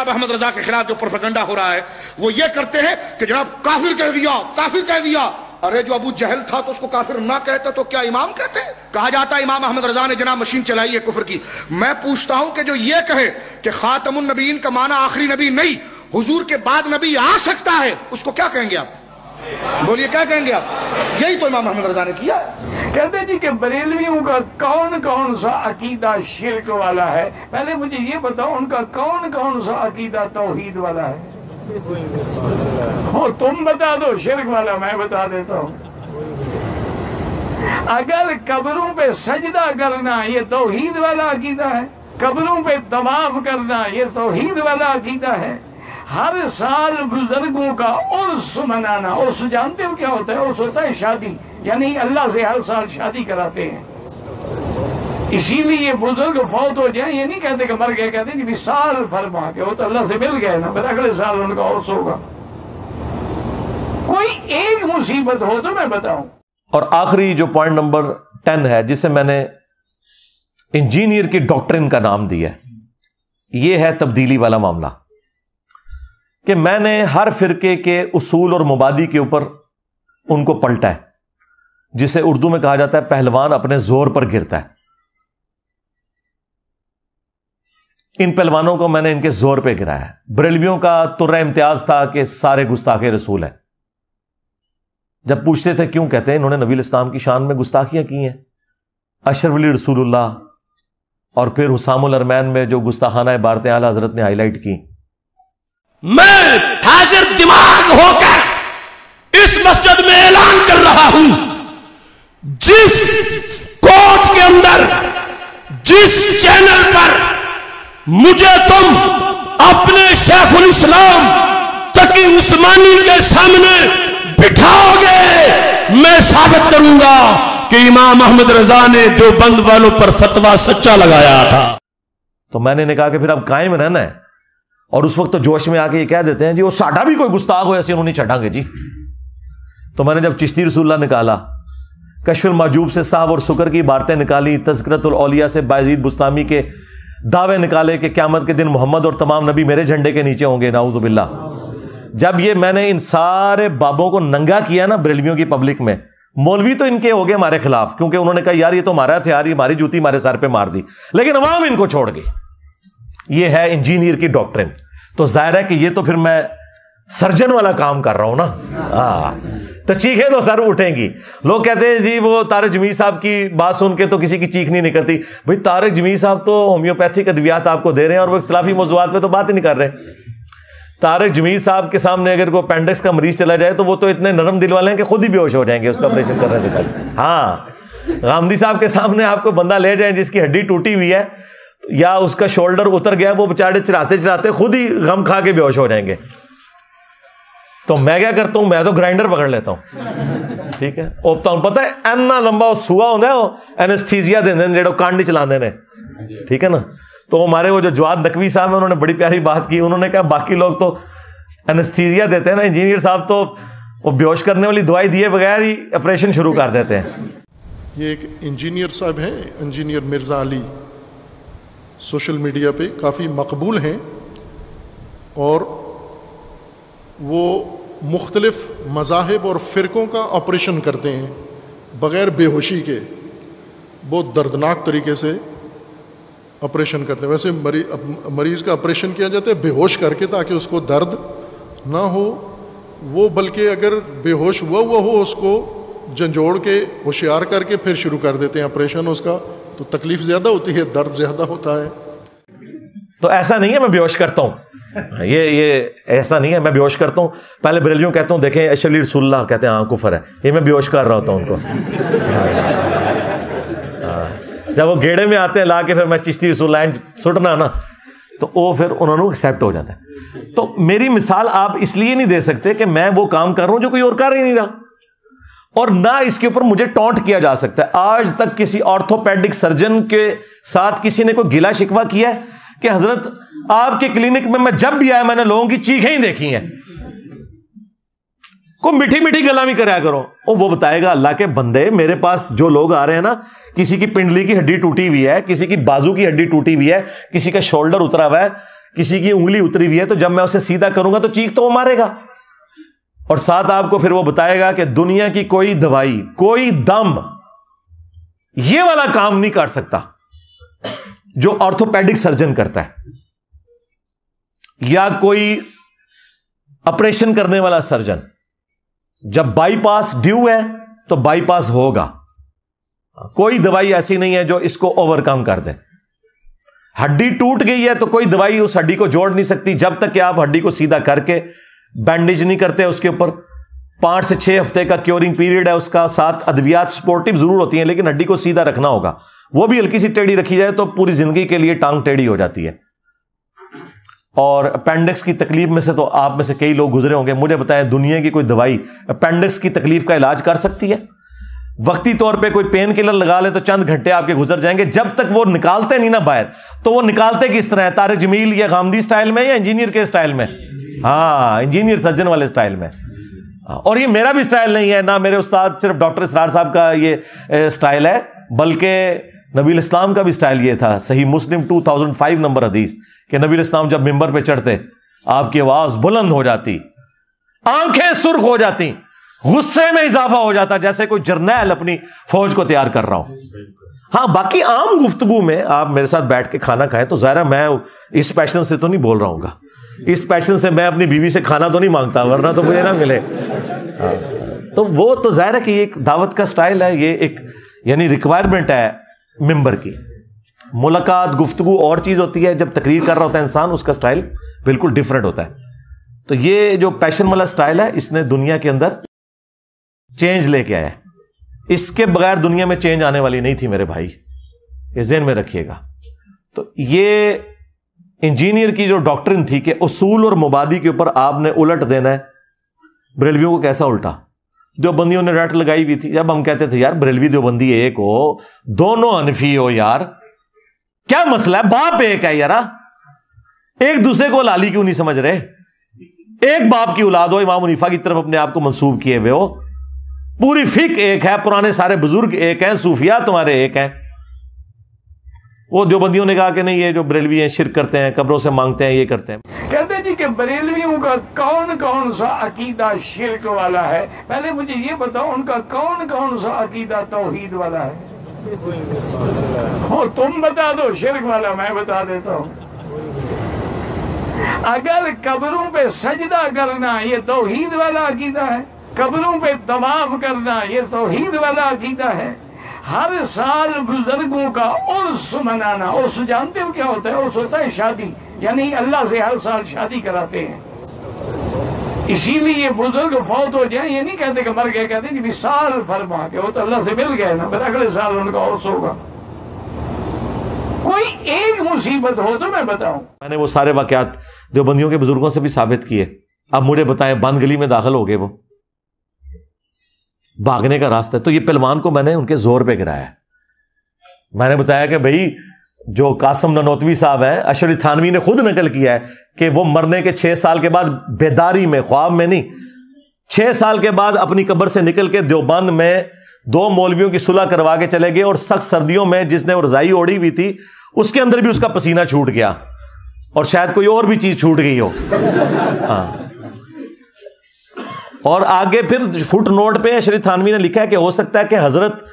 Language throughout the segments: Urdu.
جناب احمد رضا کے خلاف جو پروپیگنڈا ہو رہا ہے وہ یہ کرتے ہیں کہ جناب کافر کہہ دیا، کافر کہہ دیا۔ ارے جو ابو جہل تھا تو اس کو کافر نہ کہتے تو کیا امام کہتے؟ کہا جاتا ہے امام احمد رضا نے جناب مشین چلائی ہے کفر کی۔ میں پوچھتا ہوں کہ جو یہ کہے کہ خاتم النبیین کا معنی آخری نبی نہیں، حضور کے بعد نبی آ سکتا ہے، اس کو کیا کہیں گے آپ؟ بولیے کیا کہیں گے آپ؟ یہی تو امام احمد رضا نے کیا ہے۔ کہتے جی کہ بریلویوں کا کون کون سا عقیدہ شرک والا ہے؟ پہلے مجھے یہ بتاؤ ان کا کون کون سا عقیدہ توحید والا ہے؟ تم بتا دو شرک والا، میں بتا دیتا ہوں۔ اگر قبروں پہ سجدہ کرنا یہ توحید والا عقیدہ ہے، قبروں پہ طواف کرنا یہ توحید والا عقیدہ ہے، ہر سال بزرگوں کا عرس منانا، عرس جانتے ہو کیا ہوتا ہے؟ عرس ہوتا ہے شادی، یعنی اللہ سے ہر سال شادی کراتے ہیں۔ اسی لیے بزرگ فوت ہو جائیں یہ نہیں کہتے کہ مر گئے، کہتے ہیں کہ وصال فرما کے وہ تو اللہ سے مل گئے نا، پھر اگلے سال ان کا عرس ہوگا۔ کوئی ایک مصیبت ہو تو میں بتاؤں۔ اور آخری جو پوائنٹ نمبر 10 ہے جسے میں نے انجینئر کی ڈاکٹرن کا نام دیا ہے، یہ ہے تبدیلی والا معاملہ، کہ میں نے ہر فرقے کے اصول اور مبادی کے اوپر ان کو پلٹا ہے، جسے اردو میں کہا جاتا ہے پہلوان اپنے زور پر گرتا ہے۔ ان پہلوانوں کو میں نے ان کے زور پہ گرایا ہے۔ بریلویوں کا ترہ امتیاز تھا کہ سارے گستاخ رسول ہیں۔ جب پوچھتے تھے کیوں، کہتے ہیں انہوں نے نبی الاسلام کی شان میں گستاخیاں کی ہیں، اشرف علی رسول اللہ، اور پھر حسام الارمین میں جو گستاخانہ عبارتیں اعلیٰ حضرت نے ہائی لائٹ کی۔ میں حاضر دماغ ہو کر اس مسجد میں اعلان کر رہا ہوں، جس کوٹ کے اندر، جس چینل پر مجھے تم اپنے شیخ الاسلام تقی عثمانی کے سامنے بٹھاؤ گے، میں ثابت کروں گا کہ امام احمد رضا نے دیوبند والوں پر فتویٰ سچا لگایا تھا۔ تو میں نے کہا کہ پھر اب قائم رہنا ہے، اور اس وقت تو جوش میں آ کے یہ کہہ دیتے ہیں جی وہ ساڈا بھی کوئی گستاخ ہو ایسے انہوں نہیں چھٹا گے جی۔ تو میں نے جب چشتی رسول اللہ نکالا، کشف المحجوب سے صاحب اور سکر کی عبارتیں نکالی، تذکرۃ الاولیاء سے بایزید بستامی کے دعوے نکالے کہ قیامت کے دن محمد اور تمام نبی میرے جھنڈے کے نیچے ہوں گے، نعوذ باللہ۔ جب یہ میں نے ان سارے بابوں کو ننگا کیا نا بریلویوں کی پبلک میں، مولوی تو ان کے ہو گئے ہمارے خلاف، کیونکہ انہوں نے کہا یار یہ تو ہمارا ہتھیار، یہ ہماری جوتی ہمارے سر پہ مار دی، لیکن عوام ان کو چھوڑ گئی۔ یہ ہے انجینئر کی ڈاکٹرن۔ تو ظاہر ہے کہ یہ تو پھر میں سرجن والا کام کر رہا ہوں نا، تو چیخیں تو سر اٹھیں گی۔ لوگ کہتے ہیں جی وہ طارق جمیل صاحب کی بات سن کے تو کسی کی چیخ نہیں نکلتی۔ بھئی طارق جمیل صاحب تو ہومیوپیتھک ادویات آپ کو دے رہے ہیں اور وہ اختلافی موضوعات پہ تو بات ہی نہیں کر رہے۔ طارق جمیل صاحب کے سامنے اگر کوئی اپینڈکس کا مریض چلا جائے تو وہ تو اتنے نرم دل والے ہیں کہ خود ہی بے ہوش ہو جائیں گے اس کا آپریشن کرنے سے پہلے۔ ہاں، غامدی صاحب کے سامنے آپ کو بندہ لے جائیں جس کی ہڈی ٹوٹی ہوئی ہے یا اس کا شولڈر اتر گیا، وہ بیچارے چراتے چراتے خود ہی غم کھا کے بے ہوش ہو جائیں گے۔ تو میں کیا کرتا ہوں، میں تو گرائنڈر پکڑ لیتا ہوں، ٹھیک ہے، پتہ ہے اینا لمبا سوا ہوتا ہے، وہ اینستھیزیا دیندے نے جڑا کانڈ چلاندے نے، ٹھیک ہے نا۔ تو ہمارے وہ جو جواد نقوی صاحب ہیں انہوں نے بڑی پیاری بات کی، انہوں نے کہا باقی لوگ تو اینستھیزیا دیتے ہیں نا، انجینئر صاحب تو وہ بے ہوش کرنے والی دوائی دیے بغیر ہی آپریشن شروع کر دیتے ہیں۔ یہ ایک انجینئر صاحب ہیں، انجینئر مرزا علی، سوشل میڈیا پہ کافی مقبول ہیں، اور وہ مختلف مذاہب اور فرقوں کا آپریشن کرتے ہیں بغیر بے ہوشی کے، بہت دردناک طریقے سے آپریشن کرتے ہیں۔ ویسے مریض کا آپریشن کیا جاتا ہے بے ہوش کر کے تاکہ اس کو درد نہ ہو، وہ بلکہ اگر بے ہوش ہوا ہو اس کو جھنجھوڑ کے ہوشیار کر کے پھر شروع کر دیتے ہیں آپریشن اس کا، تو تکلیف زیادہ ہوتی ہے، درد زیادہ ہوتا ہے۔ تو ایسا نہیں ہے میں بے ہوش کرتا ہوں، یہ ایسا نہیں ہے میں بے ہوش کرتا ہوں۔ پہلے بریلویوں کہتا ہوں دیکھیں اشرف علی رسول اللہ، کہتے ہیں ہاں کفر ہے، یہ میں بے ہوش کر رہا ہوتا ہوں ان کو۔ جب وہ گیڑے میں آتے ہیں لا کے پھر میں چشتی رسول لائن سٹنا نا، تو وہ پھر انہوں نے ایکسیپٹ ہو جاتا ہے۔ تو میری مثال آپ اس لیے نہیں دے سکتے کہ میں وہ کام کر رہا ہوں جو کوئی اور کر ہی نہیں رہا، اور نہ اس کے اوپر مجھے ٹونٹ کیا جا سکتا ہے۔ آج تک کسی آرتھوپیڈک سرجن کے ساتھ کسی نے کوئی گلا شکوہ کیا ہے کہ حضرت آپ کے کلینک میں جب بھی آیا میں نے لوگوں کی چیخیں ہی دیکھی ہیں، کو میٹھی میٹھی گلا بھی کریا کرو، وہ بتائے گا اللہ کے بندے میرے پاس جو لوگ آ رہے ہیں نا، کسی کی پنڈلی کی ہڈی ٹوٹی ہوئی ہے، کسی کی بازو کی ہڈی ٹوٹی ہوئی ہے، کسی کا شولڈر اترا ہوا ہے، کسی کی انگلی اتری ہوئی ہے تو جب میں اسے سیدھا کروں گا تو چیخ تو وہ مارے گا. اور ساتھ آپ کو پھر وہ بتائے گا کہ دنیا کی کوئی دوائی، کوئی دم یہ والا کام نہیں کر سکتا جو آرتھوپیڈک سرجن کرتا ہے، یا کوئی آپریشن کرنے والا سرجن. جب بائی پاس ڈیو ہے تو بائی پاس ہوگا. کوئی دوائی ایسی نہیں ہے جو اس کو اوور کم کر دے. ہڈی ٹوٹ گئی ہے تو کوئی دوائی اس ہڈی کو جوڑ نہیں سکتی جب تک کہ آپ ہڈی کو سیدھا کر کے بینڈیج نہیں کرتے. اس کے اوپر 5 سے 6 ہفتے کا کیورنگ پیریڈ ہے اس کا. ساتھ ادویات سپورٹیو ضرور ہوتی ہیں لیکن ہڈی کو سیدھا رکھنا ہوگا. وہ بھی ہلکی سی ٹیڑھی رکھی جائے تو پوری زندگی کے لیے ٹانگ ٹیڑھی ہو جاتی ہے. اور اپینڈکس کی تکلیف میں سے تو آپ میں سے کئی لوگ گزرے ہوں گے. مجھے بتائیں دنیا کی کوئی دوائی اپینڈکس کی تکلیف کا علاج کر سکتی ہے؟ وقتی طور پہ کوئی پین کلر لگا لے تو چند گھنٹے آپ کے گزر جائیں گے. جب تک وہ نکالتے نہیں نا باہر تو وہ نکالتے کس طرح ہے؟ طارق جمیل یا غامدی سٹائل میں یا انجینئر کے سٹائل میں؟ ہاں، انجینئر سرجن والے سٹائل میں. اور یہ میرا بھی سٹائل نہیں ہے، نہ میرے استاد صرف ڈاکٹر اسرار صاحب کا یہ سٹائل ہے، بلکہ نبی الاسلام کا بھی سٹائل یہ تھا. صحیح مسلم 2005 نمبر حدیث کہ نبی الاسلام جب ممبر پہ چڑھتے آپ کی آواز بلند ہو جاتی، آنکھیں سرخ ہو جاتی، غصے میں اضافہ ہو جاتا جیسے کوئی جرنیل اپنی فوج کو تیار کر رہا ہوں. ہاں، باقی عام گفتگو میں آپ میرے ساتھ بیٹھ کے کھانا کھائیں تو ظاہر ہے میں اس پیشن سے تو نہیں بول رہا ہوں گا. اس پیشن سے میں اپنی بیوی سے کھانا تو نہیں مانگتا ورنہ تو مجھے نہ ملے. تو وہ تو ظاہر ہے کہ یہ ایک دعوت کا سٹائل ہے، یہ ایک یعنی ریکوائرمنٹ ہے ممبر کی. ملاقات گفتگو اور چیز ہوتی ہے، جب تقریر کر رہا ہوتا ہے انسان اس کا سٹائل بالکل ڈیفرنٹ ہوتا ہے. تو یہ جو پیشن والا سٹائل ہے اس نے دنیا کے اندر چینج لے کے آیا ہے. اس کے بغیر دنیا میں چینج آنے والی نہیں تھی میرے بھائی، یہ ذہن میں رکھیے گا. تو یہ انجینئر کی جو ڈاکٹرن تھی کہ اصول اور مبادی کے اوپر آپ نے الٹ دینا ہے. بریلویوں کو کیسا الٹا؟ دیوبندیوں نے رٹ لگائی ہوئی تھی. جب ہم کہتے تھے یار بریلوی دیوبندی ایک ہو، دونوں حنفی ہو، یار کیا مسئلہ ہے؟ باپ ایک ہے یار، ایک دوسرے کو لالی کیوں نہیں سمجھ رہے؟ ایک باپ کی اولاد ہو، امام حنیفہ کی طرف اپنے آپ کو منسوب کیے ہوئے ہو، پوری فقہ ایک ہے، پرانے سارے بزرگ ایک ہیں، صوفیاء تمہارے ایک ہیں. وہ دیوبندیوں نے کہا کہ نہیں یہ جو بریلوی ہیں شرک کرتے ہیں، قبروں سے مانگتے ہیں، یہ کرتے ہیں. کہتے جی کہ بریلویوں کا کون کون سا عقیدہ شرک والا ہے؟ پہلے مجھے یہ بتاؤ ان کا کون کون سا عقیدہ توحید والا ہے؟ تم بتا دو شرک والا، میں بتا دیتا ہوں. اگر قبروں پہ سجدہ کرنا یہ توحید والا عقیدہ ہے، قبروں پہ طواف کرنا یہ توحید والا عقیدہ ہے، ہر سال بزرگوں کا عرس منانا، عرس جانتے ہو کیا ہوتا ہے؟ عرس ہوتا ہے شادی، یعنی اللہ سے ہر سال شادی کراتے ہیں. اسی لیے بزرگ فوت ہو جائیں یہ نہیں کہتے کہ مر گئے، کہتے ہیں کہ وصال فرما کے وہ تو اللہ سے مل گئے نا، پھر اگلے سال ان کا عرس ہوگا. کوئی ایک مصیبت ہو تو میں بتاؤں. میں نے وہ سارے واقعات دیوبندیوں کے بزرگوں سے بھی ثابت کیے. اب مجھے بتائیں بند گلی میں داخل ہو گئے، وہ بھاگنے کا راستہ ہے. تو یہ پہلوان کو میں نے ان کے زور پہ گرایا. میں نے بتایا کہ بھائی جو قاسم ننوتوی صاحب ہیں، اشرف تھانوی نے خود نقل کیا ہے کہ وہ مرنے کے 6 سال کے بعد بیداری میں، خواب میں نہیں، 6 سال کے بعد اپنی قبر سے نکل کے دیوبند میں 2 مولویوں کی صلح کروا کے چلے گئے. اور سخت سردیوں میں جس نے وہ رضائی اوڑھی ہوئی تھی اس کے اندر بھی اس کا پسینہ چھوٹ گیا، اور شاید کوئی اور بھی چیز چھوٹ گئی ہو. ہاں، اور آگے پھر فٹ نوٹ پہ اشرف تھانوی نے لکھا ہے کہ ہو سکتا ہے کہ حضرت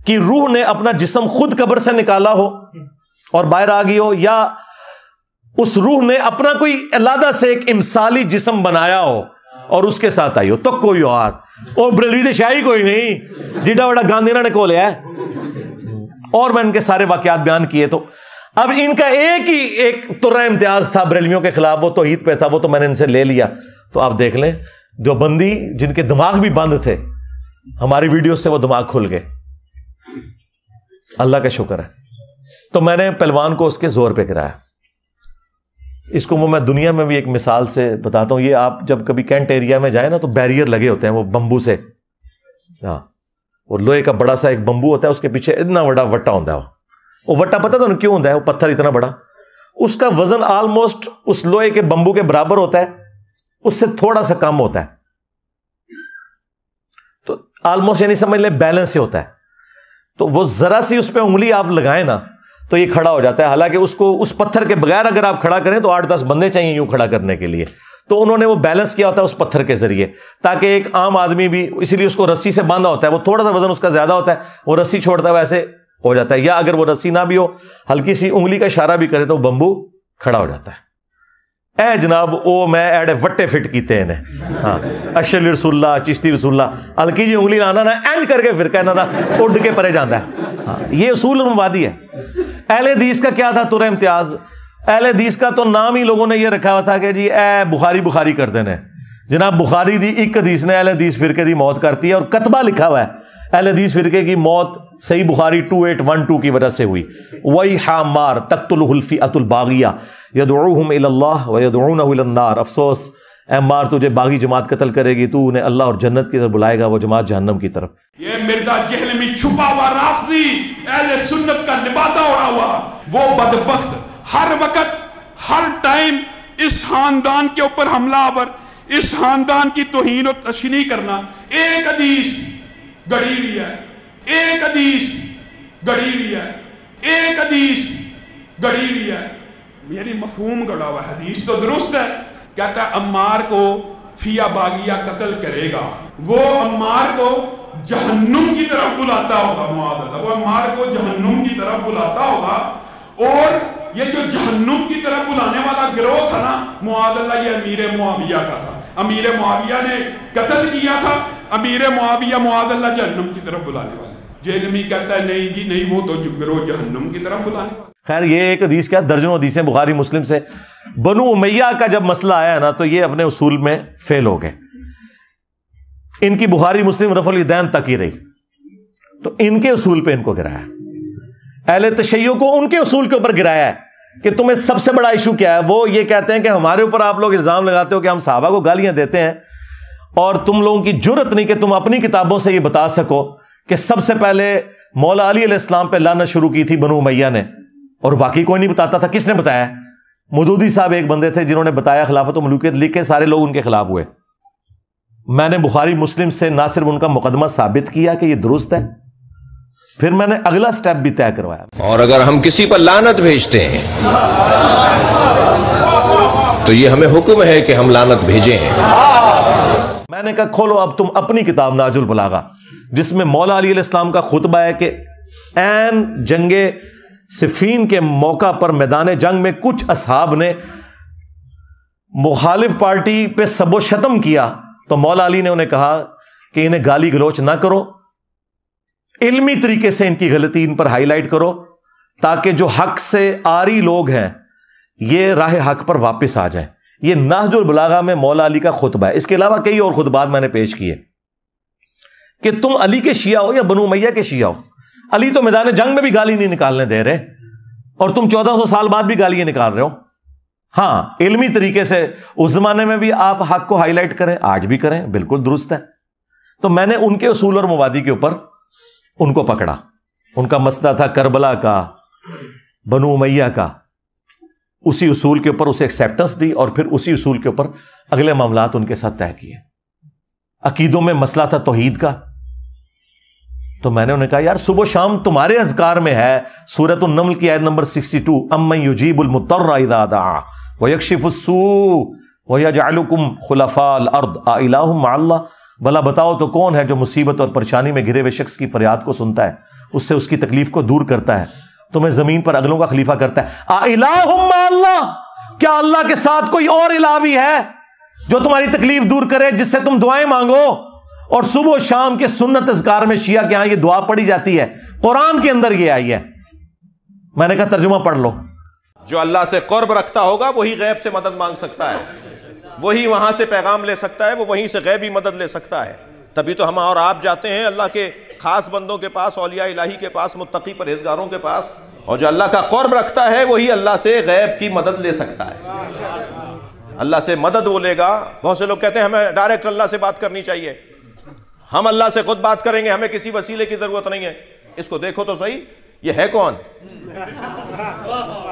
کی روح نے اپنا جسم خود قبر سے نکالا ہو اور باہر آ گئی ہو، یا اس روح نے اپنا کوئی علیحدہ سے ایک امثالی جسم بنایا ہو اور اس کے ساتھ آئی ہو. تو کوئی اور او بریلوی دے شاہی کوئی نہیں، جیڈا وڈا گاندھی نے کو لیا ہے. اور میں ان کے سارے واقعات بیان کیے. تو اب ان کا ایک ترہ امتیاز تھا بریلویوں کے خلاف، وہ توحید پہ تھا، وہ تو میں نے ان سے لے لیا. تو آپ دیکھ لیں دیوبندی جن کے دماغ بھی بند تھے، ہماری ویڈیو سے وہ دماغ کھل گئے، اللہ کا شکر ہے. تو میں نے پہلوان کو اس کے زور پہ گرایا. اس کو میں دنیا میں بھی ایک مثال سے بتاتا ہوں. یہ آپ جب کبھی کینٹ ایریا میں جائیں نا تو بیریئر لگے ہوتے ہیں وہ بمبو سے، ہاں، اور لوہے کا بڑا سا ایک بمبو ہوتا ہے، اس کے پیچھے اتنا بڑا وٹا ہوتا ہے. وہ وٹا پتہ تو کیوں ہوتا ہے؟ وہ پتھر اتنا بڑا، اس کا وزن آلموسٹ اس لوہے کے بمبو کے برابر ہوتا ہے، اس سے تھوڑا سا کم ہوتا ہے. تو آلموسٹ یعنی سمجھ لیں بیلنس سے ہوتا ہے. تو وہ ذرا سی اس پہ انگلی آپ لگائیں نا تو یہ کھڑا ہو جاتا ہے، حالانکہ اس کو اس پتھر کے بغیر اگر آپ کھڑا کریں تو 8-10 بندے چاہیے یوں کھڑا کرنے کے لیے. تو انہوں نے وہ بیلنس کیا ہوتا ہے اس پتھر کے ذریعے، تاکہ ایک عام آدمی بھی، اسی لیے اس کو رسی سے باندھا ہوتا ہے، وہ تھوڑا سا وزن اس کا زیادہ ہوتا ہے، وہ رسی چھوڑتا ہے ویسے ہو جاتا ہے، یا اگر وہ رسی نہ بھی ہو ہلکی سی انگلی کا اشارہ بھی کرے تو وہ بمبو کھڑا ہو جاتا ہے. اے جناب او میں ایڈے وٹے فٹ کیتے ہیں ہاں اشعری رسول اللہ چشتی رسول اللہ ہلکی جی انگلی لانا نا اینڈ کر کے فرقہ انہاں دا اڈ کے پرے جاتا ہے. ہاں یہ اصول مبادی ہے. اہل حدیث کا کیا تھا ترہ امتیاز؟ اہل حدیث کا تو نام ہی لوگوں نے یہ رکھا ہوا تھا کہ جی اے بخاری کرتے ہیں. جناب بخاری دی ایک حدیث نے اہل حدیث فرقے دی موت کرتی ہے، اور کتبہ لکھا ہوا ہے اہل حدیث فرقے کی موت صحیح بخاری 2812 کی وجہ سے ہوئی. وَيْحَ عَمَّارَ تَقْتُلُهُ الْفِئَةُ الْبَاغِيَةُ يَدْعُوهُمْ إِلَى اللَّهِ وَيَدْعُونَهُ إِلَى النَّارِ. افسوس اے عمار، تجھے باغی جماعت قتل کرے گی، تو انہیں اللہ اور جنت کی طرف بلائے گا، وہ جماعت جہنم کی طرف. یہ مرزا جہلمی چھپا ہوا رافضی اہل سنت کا لبادہ اڑا ہوا، وہ بدبخت ہر وقت ہر ٹائم اس خاندان کے اوپر حملہ آور، اس خاندان کی توہین و تشنیع کرنا. ایک حدیث گڑی ہوئی ہے، ایک حدیث گڑی ہوئی ہے، ایک حدیث گڑی ہوئی ہے، یعنی مفہوم گڑا ہوا. حدیث تو درست ہے، کہتا ہے عمار کو فیا باغیہ قتل کرے گا، وہ عمار کو جہنم کی طرف بلاتا ہوگا. معاذ اللہ، وہ عمار کو جہنم کی طرف بلاتا ہوگا. اور یہ جو جہنم کی طرف بلانے والا گروہ تھا نا معاذ اللہ، یہ امیر معاویہ کا تھا. امیر معاویہ نے قتل کیا تھا، امیر معاویہ معاذ اللہ جہنم کی طرف بلانے والے. جہلمی کہتا ہے نہیں جی نہیں، وہ تو گروہ جہنم کی طرف بلانے والے. خیر یہ ایک حدیث کیا درجنوں حدیثیں بخاری مسلم سے. بنو امیہ کا جب مسئلہ آیا نا تو یہ اپنے اصول میں فیل ہو گئے. ان کی بخاری مسلم رفع الیدین تک ہی رہی، تو ان کے اصول پہ ان کو گرایا. اہل تشیع کو ان کے اصول کے اوپر گرایا ہے کہ تمہیں سب سے بڑا ایشو کیا ہے. وہ یہ کہتے ہیں کہ ہمارے اوپر آپ لوگ الزام لگاتے ہو کہ ہم صحابہ کو گالیاں دیتے ہیں، اور تم لوگوں کی جرت نہیں کہ تم اپنی کتابوں سے یہ بتا سکو کہ سب سے پہلے مولا علی علیہ السلام پہ لعنت شروع کی تھی بنو امیہ نے، اور واقعی کوئی نہیں بتاتا تھا. کس نے بتایا؟ مودودی صاحب ایک بندے تھے جنہوں نے بتایا، خلافت و ملوکیت لکھ کے سارے لوگ ان کے خلاف ہوئے. میں نے بخاری مسلم سے نہ صرف ان کا مقدمہ ثابت کیا کہ یہ درست ہے، پھر میں نے اگلا سٹیپ بھی طے کروایا. اور اگر ہم کسی پر لعنت بھیجتے ہیں تو یہ ہمیں حکم ہے کہ ہم لعنت بھیجیں. میں نے کہا کھولو اب تم اپنی کتاب نہج البلاغہ، جس میں مولا علی علیہ السلام کا خطبہ ہے کہ عین جنگ صفین کے موقع پر میدان جنگ میں کچھ اصحاب نے مخالف پارٹی پہ سب و شتم کیا، تو مولا علی نے انہیں کہا کہ انہیں گالی گلوچ نہ کرو، علمی طریقے سے ان کی غلطی ان پر ہائی لائٹ کرو، تاکہ جو حق سے آری لوگ ہیں یہ راہ حق پر واپس آ جائیں. یہ نہج البلاغہ میں مولا علی کا خطبہ ہے. اس کے علاوہ کئی اور خطبات میں نے پیش کیے کہ تم علی کے شیعہ ہو یا بنو امیہ کے شیعہ ہو، علی تو میدان جنگ میں بھی گالی نہیں نکالنے دے رہے، اور تم 1400 سال بعد بھی گالیاں نکال رہے ہو. ہاں علمی طریقے سے اس زمانے میں بھی آپ حق کو ہائی لائٹ کریں، آج بھی کریں، بالکل درست ہے. تو میں نے ان کے اصول اور مبادی کے اوپر ان کو پکڑا. ان کا مسئلہ تھا کربلا کا، بنو امیہ کا، اسی اصول کے اوپر اسے ایکسیپٹنس دی، اور پھر اسی اصول کے اوپر اگلے معاملات ان کے ساتھ طے کیے. عقیدوں میں مسئلہ تھا توحید کا، تو میں نے انہیں کہا یار صبح و شام تمہارے اذکار میں ہے، سورۃ النمل کی آیت نمبر 62، امن یجیب المضطر اذا دعا ویکشف السوء ویجعلکم خلفاء الارض االہ مع اللہ. بھلا بتاؤ تو کون ہے جو مصیبت اور پریشانی میں گھرے ہوئے شخص کی فریاد کو سنتا ہے، اس سے اس کی تکلیف کو دور کرتا ہے، تمہیں زمین پر اگلوں کا خلیفہ کرتا ہے. االہ مع اللہ، کیا اللہ کے ساتھ کوئی اور الہ بھی ہے جو تمہاری تکلیف دور کرے، جس سے تم دعائیں مانگو؟ اور صبح و شام کے سنت اذکار میں شیعہ کے ہاں یہ دعا پڑھی جاتی ہے، قرآن کے اندر یہ آئی ہے. میں نے کہا ترجمہ پڑھ لو. جو اللہ سے قرب رکھتا ہوگا وہی غیب سے مدد مانگ سکتا ہے، وہی وہاں سے پیغام لے سکتا ہے، وہ وہیں سے غیبی مدد لے سکتا ہے. تبھی تو ہم اور آپ جاتے ہیں اللہ کے خاص بندوں کے پاس، اولیاء الہی کے پاس، متقی پرہیزگاروں کے پاس. اور جو اللہ کا قرب رکھتا ہے وہی اللہ سے غیب کی مدد لے سکتا ہے. اللہ سے مدد وہ لے گا. بہت سے لوگ کہتے ہیں ہمیں ڈائریکٹ اللہ سے بات کرنی چاہیے، ہم اللہ سے خود بات کریں گے، ہمیں کسی وسیلے کی ضرورت نہیں ہے. اس کو دیکھو تو صحیح، یہ ہے کون؟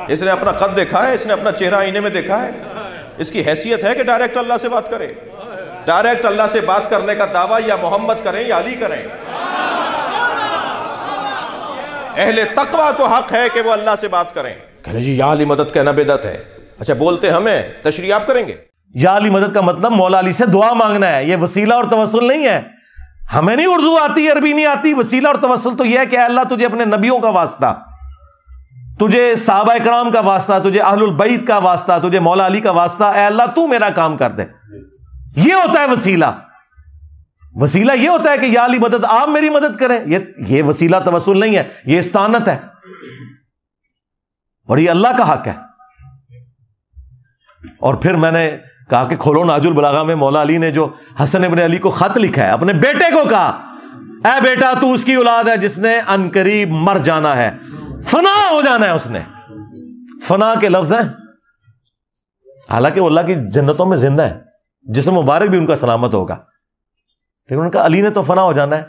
اس نے اپنا قد دیکھا ہے، اس نے اپنا چہرہ آئینے میں دیکھا ہے، اس کی حیثیت ہے کہ ڈائریکٹ اللہ سے بات کرے؟ ڈائریکٹ اللہ سے بات کرنے کا دعویٰ یا محمد کریں یا علی کریں. اہل تقوی کو حق ہے کہ وہ اللہ سے بات کریں. کہنے جی یا علی مدد کہنا بدعت ہے. اچھا بولتے ہمیں تشریح آپ کریں گے؟ یا علی مدد کا مطلب مولا علی سے دعا مانگنا ہے، یہ وسیلہ اور توسل نہیں ہے. ہمیں نہیں اردو آتی، عربی نہیں آتی. وسیلہ اور توسل تو یہ ہے کہ اے اللہ تجھے اپنے نبیوں کا واسطہ، تجھے صحابہ کرام کا واسطہ، تجھے اہل البیت کا واسطہ، تجھے مولا علی کا واسطہ، اے اللہ تو میرا کام کر دے. یہ ہوتا ہے وسیلہ. وسیلہ یہ ہوتا ہے کہ یا علی مدد آپ میری مدد کریں. یہ وسیلہ توسل نہیں ہے، یہ استعانت ہے، اور یہ اللہ کا حق ہے. اور پھر میں نے کہا کہ کھولو ناج البلاغہ میں مولا علی نے جو حسن ابن علی کو خط لکھا ہے، اپنے بیٹے کو کہا اے بیٹا تو اس کی اولاد ہے جس نے عنقریب مر جانا ہے، فنا ہو جانا ہے. اس نے فنا کے لفظ ہیں، حالانکہ وہ اللہ کی جنتوں میں زندہ ہے، جسم مبارک بھی ان کا سلامت ہوگا، لیکن ان کا علی نے تو فنا ہو جانا ہے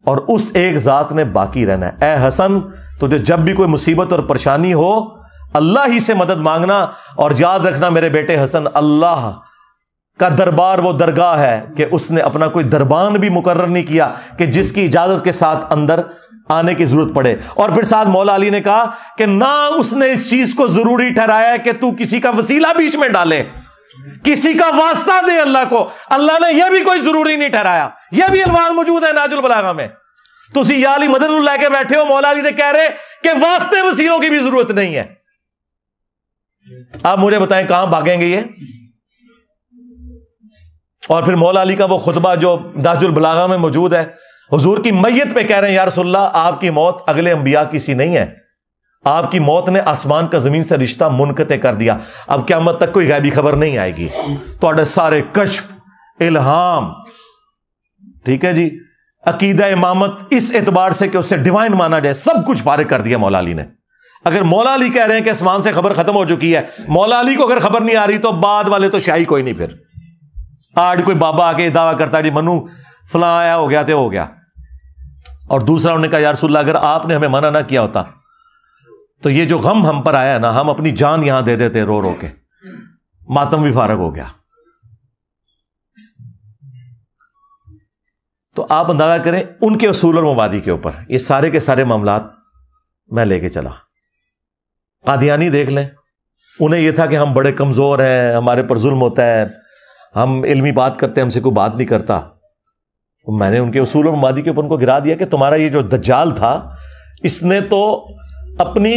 اور اس ایک ذات نے باقی رہنا ہے. اے حسن تجھے جب بھی کوئی مصیبت اور پریشانی ہو اللہ ہی سے مدد مانگنا، اور یاد رکھنا میرے بیٹے حسن، اللہ کا دربار وہ درگاہ ہے کہ اس نے اپنا کوئی دربان بھی مقرر نہیں کیا کہ جس کی اجازت کے ساتھ اندر آنے کی ضرورت پڑے. اور پھر ساتھ مولا علی نے کہا کہ نہ اس نے اس چیز کو ضروری ٹھہرایا ہے کہ تو کسی کا وسیلہ بیچ میں ڈالے، کسی کا واسطہ دے اللہ کو. اللہ نے یہ بھی کوئی ضروری نہیں ٹھہرایا. یہ بھی الفاظ موجود ہے ناج البلاغہ میں. تسی یا علی مدد لے کے بیٹھے ہو، مولا علی نے کہہ رہے کہ واسطے وسیلوں کی بھی ضرورت نہیں ہے. آپ مجھے بتائیں کہاں بھاگیں گے یہ؟ اور پھر مولا علی کا وہ خطبہ جو ناج البلاغہ میں موجود ہے، حضور کی میت پہ کہہ رہے ہیں یا رسول اللہ آپ کی موت اگلے انبیاء کی سی نہیں ہے، آپ کی موت نے آسمان کا زمین سے رشتہ منقطع کر دیا، اب قیامت تک کوئی غیبی خبر نہیں آئے گی. تو سارے کشف، الہام، ٹھیک ہے جی، عقیدہ امامت اس اعتبار سے کہ اسے ڈیوائن مانا جائے، سب کچھ فارغ کر دیا مولا علی نے. اگر مولا علی کہہ رہے ہیں کہ آسمان سے خبر ختم ہو چکی ہے، مولا علی کو اگر خبر نہیں آ رہی تو بعد والے تو شاہی کوئی نہیں. پھر آج کوئی بابا آ کے دعویٰ کرتا ہے جی منو فلاں آیا ہو گیا تو ہو گیا. اور دوسرا انہوں نے کہا یا رسول اللہ اگر آپ نے ہمیں منع نہ کیا ہوتا تو یہ جو غم ہم پر آیا نا، ہم اپنی جان یہاں دے دیتے رو رو کے، ماتم بھی فارغ ہو گیا. تو آپ اندازہ کریں ان کے اصول اور مبادی کے اوپر یہ سارے کے سارے معاملات میں لے کے چلا. قادیانی دیکھ لیں، انہیں یہ تھا کہ ہم بڑے کمزور ہیں، ہمارے پر ظلم ہوتا ہے، ہم علمی بات کرتے ہیں، ہم سے کوئی بات نہیں کرتا. میں نے ان کے اصول اور مبادی کے اوپر ان کو گرا دیا کہ تمہارا یہ جو دجال تھا اس نے تو اپنی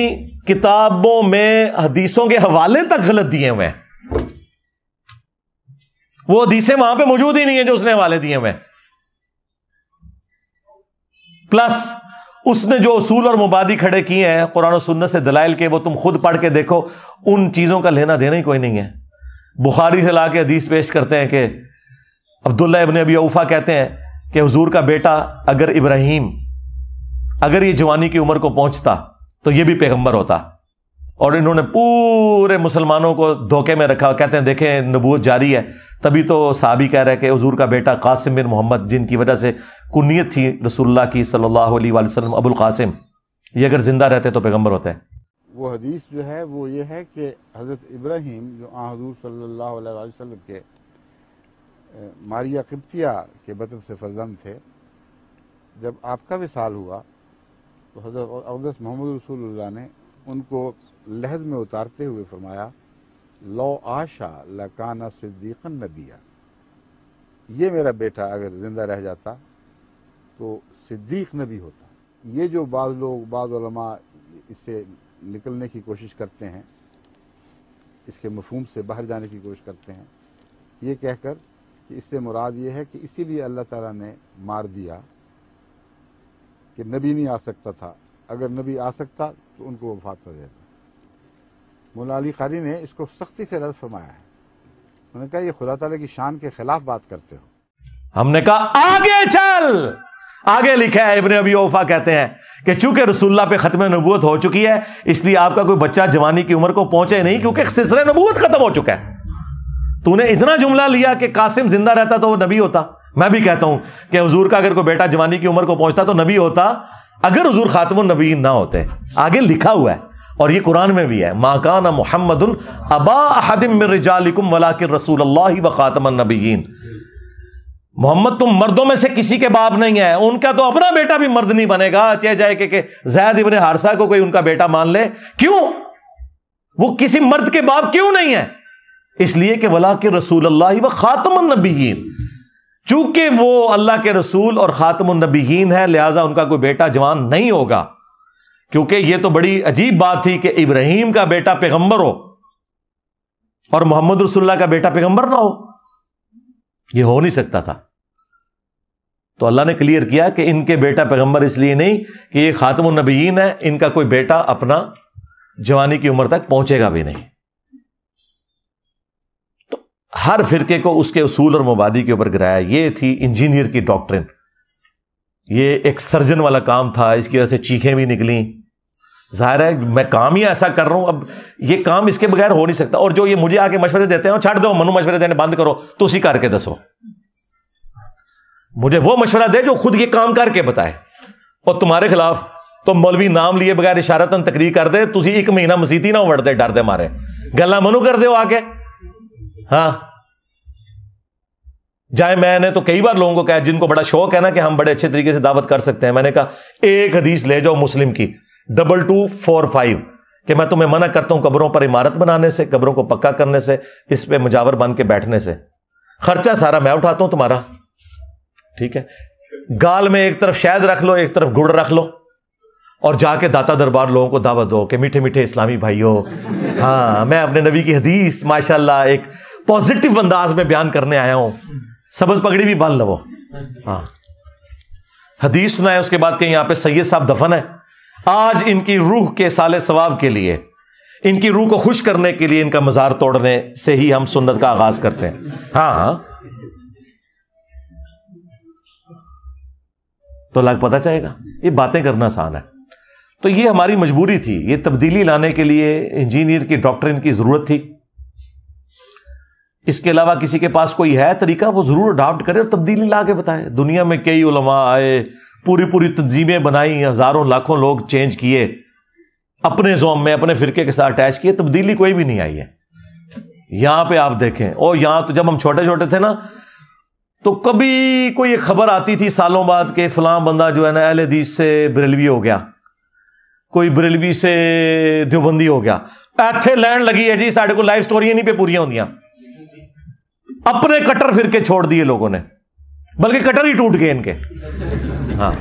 کتابوں میں حدیثوں کے حوالے تک غلط دیے ہوئے ہیں، وہ حدیثیں وہاں پہ موجود ہی نہیں ہیں جو اس نے حوالے دیے ہوئے ہیں. پلس اس نے جو اصول اور مبادی کھڑے کیے ہیں قرآن و سنت سے دلائل کے، وہ تم خود پڑھ کے دیکھو، ان چیزوں کا لینا دینا ہی کوئی نہیں ہے. بخاری سے لا کے حدیث پیش کرتے ہیں کہ عبداللہ ابن ابی اوفا کہتے ہیں کہ حضور کا بیٹا اگر ابراہیم اگر یہ جوانی کی عمر کو پہنچتا تو یہ بھی پیغمبر ہوتا. اور انہوں نے پورے مسلمانوں کو دھوکے میں رکھا، کہتے ہیں دیکھیں نبوت جاری ہے. تبھی تو صحابی کہہ رہے کہ حضور کا بیٹا قاسم بن محمد، جن کی وجہ سے کنیت تھی رسول اللہ کی صلی اللہ علیہ وآلہ وسلم ابو القاسم، یہ اگر زندہ رہتے تو پیغمبر ہوتے ہیں. وہ حدیث جو ہے وہ یہ ہے کہ حضرت ابراہیم جو حضور صلی اللہ علیہ وآلہ وسلم کے ماریہ قبطیہ کے بطن سے فرزند تھے، جب آپ کا وصال ہوا تو حضرت اقدس محمد رسول اللہ نے ان کو لحد میں اتارتے ہوئے فرمایا لو عاشا لکانا صدیقا نبیا، یہ میرا بیٹا اگر زندہ رہ جاتا تو صدیق نبی ہوتا. یہ جو بعض لوگ، بعض علماء اس سے نکلنے کی کوشش کرتے ہیں، اس کے مفہوم سے باہر جانے کی کوشش کرتے ہیں، یہ کہہ کر کہ اس سے مراد یہ ہے کہ اسی لیے اللہ تعالیٰ نے مار دیا کہ نبی نہیں آ سکتا تھا، اگر نبی آ سکتا تو ان کو وفات کر دیتا. مولا علی قاری نے اس کو سختی سے رد فرمایا ہے. انہوں نے کہا یہ خدا تعالیٰ کی شان کے خلاف بات کرتے ہو. ہم نے کہا آگے چل. آگے لکھا ہے ابن ابی اوفا کہتے ہیں کہ چونکہ رسول اللہ پہ ختم نبوت ہو چکی ہے اس لیے آپ کا کوئی بچہ جوانی کی عمر کو پہنچے نہیں، کیونکہ سلسلہ نبوت ختم ہو چکا ہے. تو نے اتنا جملہ لیا کہ قاسم زندہ رہتا تو وہ نبی ہوتا. میں بھی کہتا ہوں کہ حضور کا اگر کوئی بیٹا جوانی کی عمر کو پہنچتا تو نبی ہوتا اگر حضور خاتم النبیین نہ ہوتے. آگے لکھا ہوا ہے اور یہ قرآن میں بھی ہے، ما کان محمد ابا احد من رجالکم ولکن رسول اللہ وخاتم النبیین. محمد تم مردوں میں سے کسی کے باپ نہیں ہے، ان کا تو اپنا بیٹا بھی مرد نہیں بنے گا، چاہے جائے کہ زید ابن حارثہ کو کوئی ان کا بیٹا مان لے۔ کیوں؟ وہ کسی مرد کے باپ کیوں نہیں ہے؟ اس لیے کہ ولاکن رسول اللہ و خاتم النبیین، چونکہ وہ اللہ کے رسول اور خاتم النبیین ہے، لہذا ان کا کوئی بیٹا جوان نہیں ہوگا۔ کیونکہ یہ تو بڑی عجیب بات تھی کہ ابراہیم کا بیٹا پیغمبر ہو اور محمد رسول اللہ کا بیٹا پیغمبر نہ ہو، یہ ہو نہیں سکتا تھا۔ تو اللہ نے کلیئر کیا کہ ان کے بیٹا پیغمبر اس لیے نہیں کہ یہ خاتم النبیین ہے، ان کا کوئی بیٹا اپنا جوانی کی عمر تک پہنچے گا بھی نہیں۔ تو ہر فرقے کو اس کے اصول اور مبادی کے اوپر گرایا۔ یہ تھی انجینئر کی ڈاکٹرن، یہ ایک سرجن والا کام تھا، اس کی وجہ سے چیخیں بھی نکلیں۔ ظاہر ہے میں کام ہی ایسا کر رہا ہوں، اب یہ کام اس کے بغیر ہو نہیں سکتا۔ اور جو یہ مجھے آ کے مشورے دیتے ہیں، چھاڑ دو منو مشورے دینے بند کرو، تو اسی کر کے دسو، مجھے وہ مشورہ دے جو خود یہ کام کر کے بتائے۔ اور تمہارے خلاف تو مولوی نام لیے بغیر اشارتاً تقریر کر دے، تسی ایک مہینہ مسیتی نہ وڑ دے ڈر دے مارے، گلا منو کر دے ہو آگے۔ ہاں جائے میں نے تو کئی بار لوگوں کو کہا جن کو بڑا شوق ہے نا کہ ہم بڑے اچھے طریقے سے دعوت کر سکتے ہیں، میں نے کہا ایک حدیث لے جاؤ مسلم کی 2245 کہ میں تمہیں منع کرتا ہوں قبروں پر عمارت بنانے سے، قبروں کو پکا کرنے سے، اس پہ مجاور بن کے بیٹھنے سے، خرچہ سارا میں اٹھاتا ہوں تمہارا، ٹھیک ہے؟ گال میں ایک طرف شہد رکھ لو، ایک طرف گڑ رکھ لو، اور جا کے داتا دربار لوگوں کو دعوت دو کہ میٹھے میٹھے اسلامی بھائیوں، ہاں میں اپنے نبی کی حدیث ماشاءاللہ ایک پازیٹیو انداز میں بیان کرنے آیا ہوں، سبز پگڑی بھی باندھ لو۔ ہاں حدیث سنائے، اس کے بعد کہ یہاں پہ سید صاحب دفن ہے، آج ان کی روح کے سال ثواب کے لیے، ان کی روح کو خوش کرنے کے لیے ان کا مزار توڑنے سے ہی ہم سنت کا آغاز کرتے ہیں۔ ہاں تو لگ پتہ چاہے گا، یہ باتیں کرنا آسان ہے۔ تو یہ ہماری مجبوری تھی، یہ تبدیلی لانے کے لیے انجینئر کی ڈاکٹرن کی ضرورت تھی۔ اس کے علاوہ کسی کے پاس کوئی ہے طریقہ وہ ضرور اڈاپٹ کرے اور تبدیلی لا کے بتائے۔ دنیا میں کئی علماء آئے، پوری تنظیمیں بنائی، ہزاروں لاکھوں لوگ چینج کیے، اپنے زوم میں اپنے فرقے کے ساتھ اٹیچ کیے، تبدیلی کوئی بھی نہیں آئی ہے۔ یہاں پہ آپ دیکھیں، اور یہاں تو جب ہم چھوٹے چھوٹے تھے نا تو کبھی کوئی ایک خبر آتی تھی سالوں بعد کہ فلاں بندہ جو ہے نا اہل حدیث سے بریلوی ہو گیا، کوئی بریلوی سے دیوبندی ہو گیا، ایتھے لینڈ لگی ہے جی، ساڑھے کو لائف سٹوریاں نہیں پہ پوریاں ہوندیاں۔ اپنے کٹر فرقے چھوڑ دیے لوگوں نے، بلکہ کٹر ہی ٹوٹ گئے ان کے۔ ہاں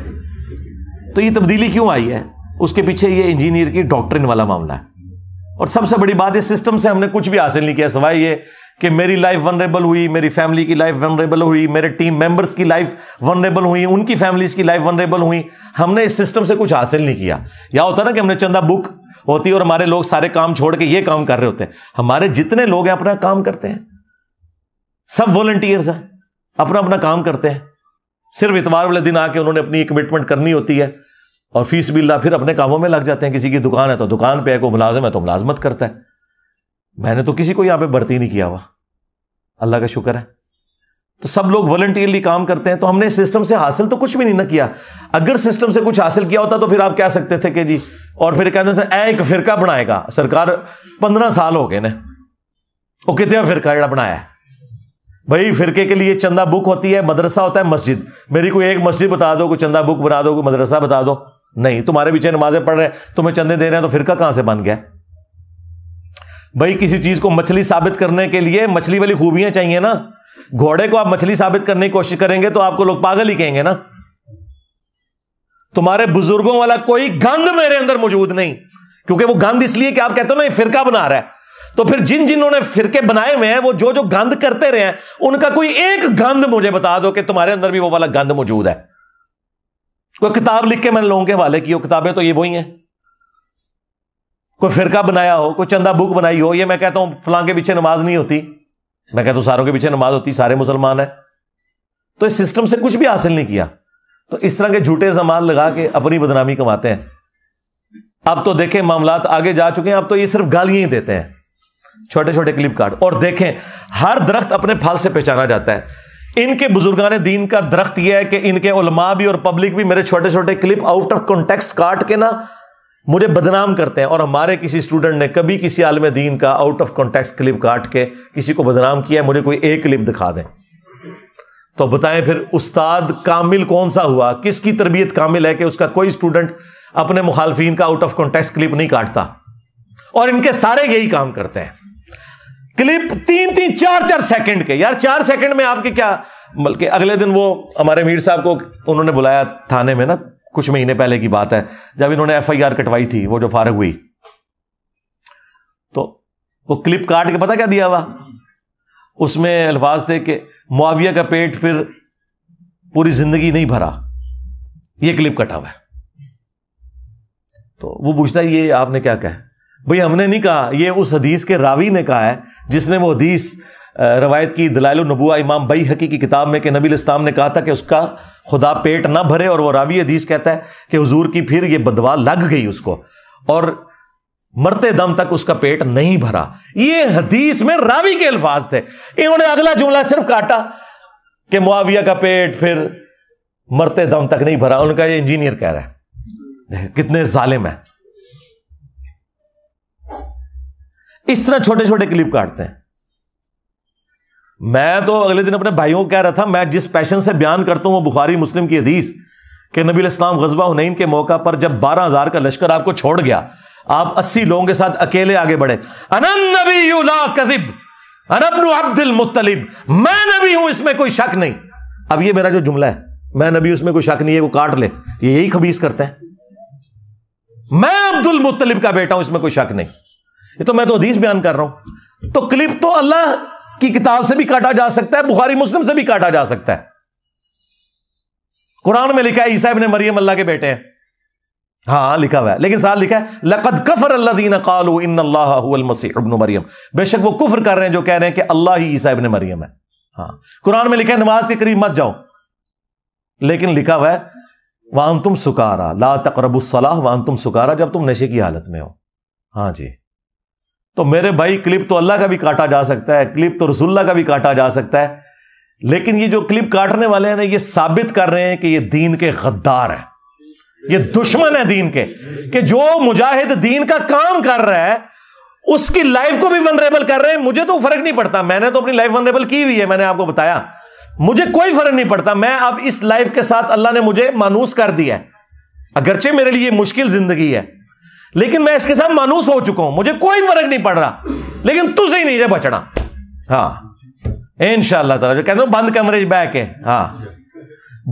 تو یہ تبدیلی کیوں آئی ہے؟ اس کے پیچھے یہ انجینئر کی ڈاکٹرن والا معاملہ ہے۔ اور سب سے بڑی بات، اس سسٹم سے ہم نے کچھ بھی حاصل نہیں کیا سوائے یہ کہ میری لائف ونریبل ہوئی، میری فیملی کی لائف ونریبل ہوئی، میرے ٹیم ممبرز کی لائف ونریبل ہوئی، ان کی فیملیز کی لائف ونریبل ہوئی۔ ہم نے اس سسٹم سے کچھ حاصل نہیں کیا۔ یا ہوتا نا کہ ہم نے چندہ بک ہوتی اور ہمارے لوگ سارے کام چھوڑ کے یہ کام کر رہے ہوتے ہیں۔ ہمارے جتنے لوگ ہیں اپنا کام کرتے ہیں، سب والنٹیئرز ہیں، اپنا اپنا کام کرتے ہیں۔ صرف اتوار والے دن آ کے انہوں نے اپنی کمٹمنٹ کرنی ہوتی ہے اور فی سبیل اللہ پھر اپنے کاموں میں لگ جاتے ہیں۔ کسی کی دکان ہے تو دکان پہ ہے، کوئی ملازم ہے تو ملازمت کرتا ہے۔ میں نے تو کسی کو یہاں پہ بھرتی نہیں کیا ہوا، اللہ کا شکر ہے۔ تو سب لوگ والنٹیئرلی کام کرتے ہیں۔ تو ہم نے اس سسٹم سے حاصل تو کچھ بھی نہیں نہ کیا۔ اگر سسٹم سے کچھ حاصل کیا ہوتا تو پھر آپ کہہ سکتے تھے کہ جی، اور پھر کہتے ہیں اے ایک فرقہ بنائے گا، سرکار 15 سال ہو گئے نا، وہ کتنے فرقہ جڑا بنایا ہے بھائی؟ فرقے کے لیے چندہ بک ہوتی ہے، مدرسہ ہوتا ہے، مسجد۔ میری کوئی ایک مسجد بتا دو، کوئی چندہ بک بنا دو، کوئی مدرسہ بتا دو، نہیں۔ تمہارے پیچھے نمازیں پڑھ رہے ہیں، تمہیں چندے دے رہے ہیں، تو فرقہ کہاں سے بن گیا بھائی؟ کسی چیز کو مچھلی ثابت کرنے کے لیے مچھلی والی خوبیاں چاہیے نا۔ گھوڑے کو آپ مچھلی ثابت کرنے کی کوشش کریں گے تو آپ کو لوگ پاگل ہی کہیں گے نا۔ تمہارے بزرگوں والا کوئی گند میرے اندر موجود نہیں، کیونکہ وہ گند اس لیے کہ آپ کہتے ہو نا یہ فرقہ بنا رہا ہے، تو پھر جنہوں نے فرقے بنائے ہوئے ہیں وہ جو گند کرتے رہے ہیں، ان کا کوئی ایک گند مجھے بتا دو کہ تمہارے اندر بھی وہ والا گند موجود ہے۔ کوئی کتاب لکھ کے میں نے لوگوں کے حوالے کی ہو، کتابیں تو یہ وہی ہیں۔ کوئی فرقہ بنایا ہو، کوئی چندہ بک بنائی ہو، یہ میں کہتا ہوں فلاں کے پیچھے نماز نہیں ہوتی، میں کہتا ہوں ساروں کے پیچھے نماز ہوتی، سارے مسلمان ہیں۔ تو اس سسٹم سے کچھ بھی حاصل نہیں کیا۔ تو اس طرح کے جھوٹے الزامات لگا کے اپنی بدنامی کماتے ہیں۔ اب تو دیکھیں معاملات آگے جا چکے ہیں، اب تو یہ صرف گالیاں ہی دیتے ہیں، چھوٹے چھوٹے کلپ کارڈ۔ اور دیکھیں ہر درخت اپنے پھل سے پہچانا جاتا ہے۔ ان کے بزرگان دین کا درخت یہ ہے کہ ان کے علماء بھی اور پبلک بھی میرے چھوٹے چھوٹے کلپ آؤٹ آف کانٹیکسٹ کاٹ کے نا مجھے بدنام کرتے ہیں۔ اور ہمارے کسی اسٹوڈنٹ نے کبھی کسی عالم دین کا آؤٹ آف کانٹیکسٹ کلپ کاٹ کے کسی کو بدنام کیا ہے؟ مجھے کوئی ایک کلپ دکھا دیں۔ تو بتائیں پھر استاد کامل کون سا ہوا؟ کس کی تربیت کامل ہے کہ اس کا کوئی اسٹوڈنٹ اپنے مخالفین کا آؤٹ آف کانٹیکسٹ کلپ نہیں کاٹتا؟ اور ان کے سارے یہی کام کرتے ہیں، کلپ 3-4 سیکنڈ کے. یار 4 سیکنڈ میں آپ کے کیا، بلکہ اگلے دن وہ ہمارے میر صاحب کو انہوں نے بلایا تھانے میں نا، کچھ مہینے پہلے کی بات ہے، جب انہوں نے FIR کٹوائی تھی، وہ جو فارغ ہوئی، تو وہ کلپ کاٹ کے پتہ کیا دیا ہوا؟ اس میں الفاظ تھے کہ معاویہ کا پیٹ پھر پوری زندگی نہیں بھرا، یہ کلپ کٹا ہوا ہے. تو وہ پوچھتا ہے یہ آپ نے کیا کہا؟ بھئی ہم نے نہیں کہا، یہ اس حدیث کے راوی نے کہا ہے جس نے وہ حدیث روایت کی دلائل النبوہ امام بیہقی کی کتاب میں کہ نبی علیہ السلام نے کہا تھا کہ اس کا خدا پیٹ نہ بھرے، اور وہ راوی حدیث کہتا ہے کہ حضور کی پھر یہ بدوا لگ گئی اس کو اور مرتے دم تک اس کا پیٹ نہیں بھرا. یہ حدیث میں راوی کے الفاظ تھے. انہوں نے اگلا جملہ صرف کاٹا کہ معاویہ کا پیٹ پھر مرتے دم تک نہیں بھرا. ان کا یہ انجینئر کہہ رہا ہے. کتنے ظالم ہیں. اس طرح چھوٹے چھوٹے کلپ کاٹتے ہیں. میں تو اگلے دن اپنے بھائیوں کو کہہ رہا تھا، میں جس پیشن سے بیان کرتا ہوں وہ بخاری مسلم کی حدیث کہ نبی علیہ السلام غزوہ حنین کے موقع پر جب 12,000 کا لشکر آپ کو چھوڑ گیا، آپ 80 لوگوں کے ساتھ اکیلے آگے بڑھے. انا النبی لا کذب انا ابن عبد المطلب، میں نبی ہوں، اس میں کوئی شک نہیں. اب یہ میرا جو جملہ ہے، میں نبی، اس میں کوئی شک نہیں ہے، وہ کاٹ لے. یہ یہی خبیث کرتے ہیں. میں عبد المطلب کا بیٹا ہوں، اس میں کوئی شک نہیں. یہ تو میں تو حدیث بیان کر رہا ہوں. تو کلپ تو اللہ کی کتاب سے بھی کاٹا جا سکتا ہے، بخاری مسلم سے بھی کاٹا جا سکتا ہے. قرآن میں لکھا ہے عیسیٰ ابن مریم اللہ کے بیٹے ہیں، ہاں لکھا ہوا ہے، لیکن ساتھ لکھا ہے لقد کفر الذین قالوا ان اللہ هو المسیح ابن مریم، بے شک وہ کفر کر رہے ہیں جو کہہ رہے ہیں کہ اللہ ہی عیسیٰ ابن مریم ہے. ہاں قرآن میں لکھا ہے نماز کے قریب مت جاؤ، لیکن لکھا ہوا ہے وانتم سکارا لا تقربوا الصلاۃ وانتم سکارا، جب تم نشے کی حالت میں ہو. ہاں جی. تو میرے بھائی کلپ تو اللہ کا بھی کاٹا جا سکتا ہے، کلپ تو رسول اللہ کا بھی کاٹا جا سکتا ہے، لیکن یہ جو کلپ کاٹنے والے ہیں نا، یہ ثابت کر رہے ہیں کہ یہ دین کے غدار ہیں، یہ دشمن ہے دین کے، کہ جو مجاہد دین کا کام کر رہا ہے اس کی لائف کو بھی ونریبل کر رہے ہیں. مجھے تو فرق نہیں پڑتا، میں نے تو اپنی لائف ونریبل کی ہوئی ہے، میں نے آپ کو بتایا، مجھے کوئی فرق نہیں پڑتا. میں اب اس لائف کے ساتھ اللہ نے مجھے مانوس کر دیا ہے، اگرچہ میرے لیے مشکل زندگی ہے لیکن میں اس کے ساتھ مانوس ہو چکا ہوں، مجھے کوئی فرق نہیں پڑ رہا. لیکن تجھے ہی نہیں جے بچنا. ہاں انشاءاللہ تعالی جو کہتے ہیں بند کمرے بہ کے، ہاں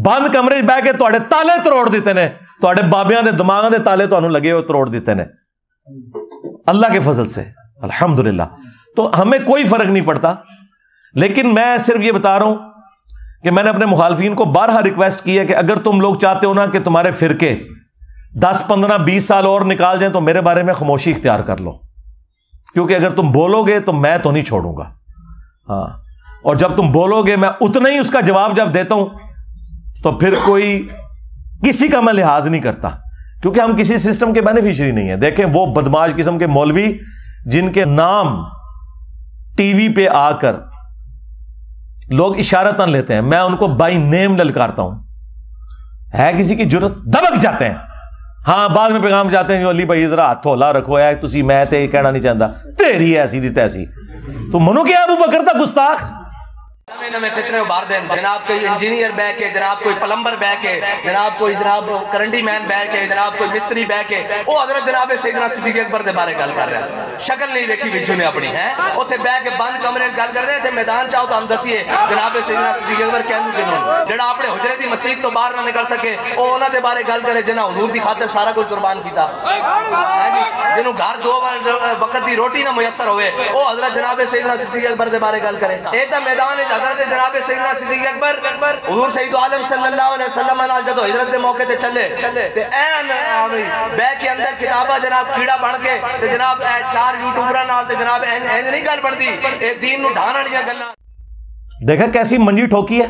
بند کمرے بہ کے تواڈے تالے تروڑ دیتے نے، تواڈے بابیاں دے دماغاں دے تالے تانوں لگے ہوئے تروڑ دیتے نے اللہ کے فضل سے الحمدللہ. تو ہمیں کوئی فرق نہیں پڑتا. لیکن میں صرف یہ بتا رہا ہوں کہ میں نے اپنے مخالفین کو بارہا ریکویسٹ کی ہے کہ اگر تم لوگ چاہتے ہو نا کہ تمہارے فرقے 10, 15, 20 سال اور نکال جائیں تو میرے بارے میں خاموشی اختیار کر لو، کیونکہ اگر تم بولو گے تو میں تو نہیں چھوڑوں گا. ہاں اور جب تم بولو گے میں اتنا ہی اس کا جواب جب دیتا ہوں تو پھر کوئی کسی کا میں لحاظ نہیں کرتا، کیونکہ ہم کسی سسٹم کے بینیفیشری نہیں ہیں. دیکھیں وہ بدماش قسم کے مولوی جن کے نام ٹی وی پہ آ کر لوگ اشارتاً لیتے ہیں، میں ان کو بائی نیم للکارتا ہوں. ہے کسی کی جرت دبک جاتے ہیں. ہاں بعد میں پیغام جاتے ہیں کہ علی بھائی ذرا ہاتھ ہولا رکھو ہے، تسی میں تے کہنا نہیں چاہتا، تیری ایسی دی تیسی. تو منو کیا ابو بکر دا گستاخ نمیں فتنے ابار دیں. جناب کوئی انجینئر بہ کے، جناب کوئی پلمبر بہ کے، جناب کوئی جناب کرنٹی مین بہ کے، جناب کوئی مستری بہ کے، وہ حضرت جناب سیدنا صدیق اکبر دے بارے گل کر رہا ہے. شکل نہیں دیکھی وچوں نے اپنی ہے، اوتھے بہ کے بند کمرے گل کر رہے تھے. میدان چاہو تو ہم دسیے جناب سیدنا صدیق اکبر کہندو کنوں جڑا اپنے حجرے دی مسجد تو باہر نہ نکل سکے، او انہاں دے بارے گل کرے جنہاں حضور دی خاطر سارا کچھ قربان کیتا، جنوں گھر 2 وقت دی روٹی نہ میسر ہوئے، او حضرت جناب سیدنا صدیق اکبر دے بارے گل کرے. اے تے میدان وچ حضرت جناب سیدنا صدیق اکبر حضور سید عالم صلی اللہ علیہ وسلم نال جدو ہجرت دے موقع تے چلے تے این بے کے اندر کتاباں جناب کیڑا بن کے تے جناب 4 یوٹیوبراں نال تے جناب این نہیں گل بندی، اے دین نو ڈھان والیاں گلاں. دیکھا کیسی منجی ٹھوکی ہے.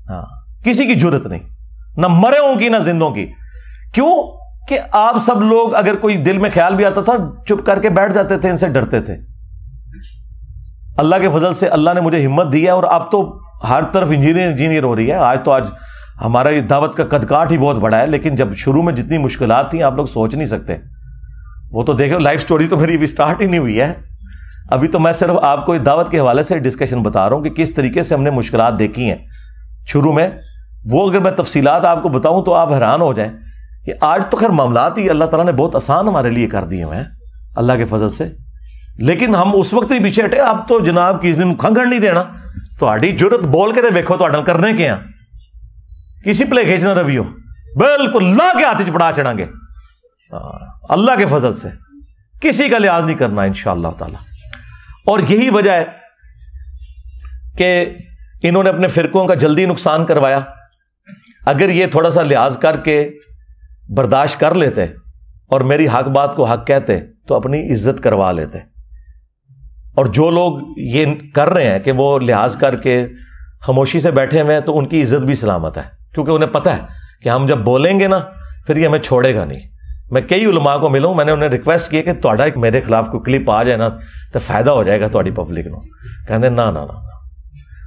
ہاں کسی کی جرت نہیں، نہ مرے ہوں کی نہ زندوں کی. کیوں کہ آپ سب لوگ اگر کوئی دل میں خیال بھی آتا تھا چپ کر کے بیٹھ جاتے تھے، ان سے ڈرتے تھے. اللہ کے فضل سے اللہ نے مجھے ہمت دی ہے اور اب تو ہر طرف انجینئر ہو رہی ہے. آج ہمارا یہ دعوت کا قد کاٹ ہی بہت بڑا ہے، لیکن جب شروع میں جتنی مشکلات تھیں آپ لوگ سوچ نہیں سکتے. وہ تو دیکھو لائف سٹوری تو میری ابھی سٹارٹ ہی نہیں ہوئی ہے. ابھی تو میں صرف آپ کو دعوت کے حوالے سے ڈسکشن بتا رہا ہوں کہ کس طریقے سے ہم نے مشکلات دیکھی ہیں شروع میں. وہ اگر میں تفصیلات آپ کو بتاؤں تو آپ حیران ہو جائیں کہ آج تو خیر معاملات ہی اللہ تعالیٰ نے بہت آسان ہمارے لیے کر دیے ہیں اللہ کے فضل سے. لیکن ہم اس وقت ہی پیچھے ہٹے. اب تو جناب کسی نے کھنگڑ نہیں دینا. تھوڑی جرت بول کے دیکھو تو کرنے کے ہیں کسی پلے کھینچنا رویو بالکل لا کے ہاتھ پڑا چڑھا گے اللہ کے فضل سے. کسی کا لحاظ نہیں کرنا انشاءاللہ تعالی. اور یہی وجہ ہے کہ انہوں نے اپنے فرقوں کا جلدی نقصان کروایا. اگر یہ تھوڑا سا لحاظ کر کے برداشت کر لیتے اور میری حق بات کو حق کہتے تو اپنی عزت کروا لیتے. اور جو لوگ یہ کر رہے ہیں کہ وہ لحاظ کر کے خاموشی سے بیٹھے ہوئے ہیں تو ان کی عزت بھی سلامت ہے, کیونکہ انہیں پتہ ہے کہ ہم جب بولیں گے نا پھر یہ ہمیں چھوڑے گا نہیں. میں کئی علماء کو ملوں, میں نے انہیں ریکویسٹ کی کہ تھوڑا ایک میرے خلاف کوئی کلپ آ جائے نا تو فائدہ ہو جائے گا تھوڑی پبلک نو. کہتے نا نا نا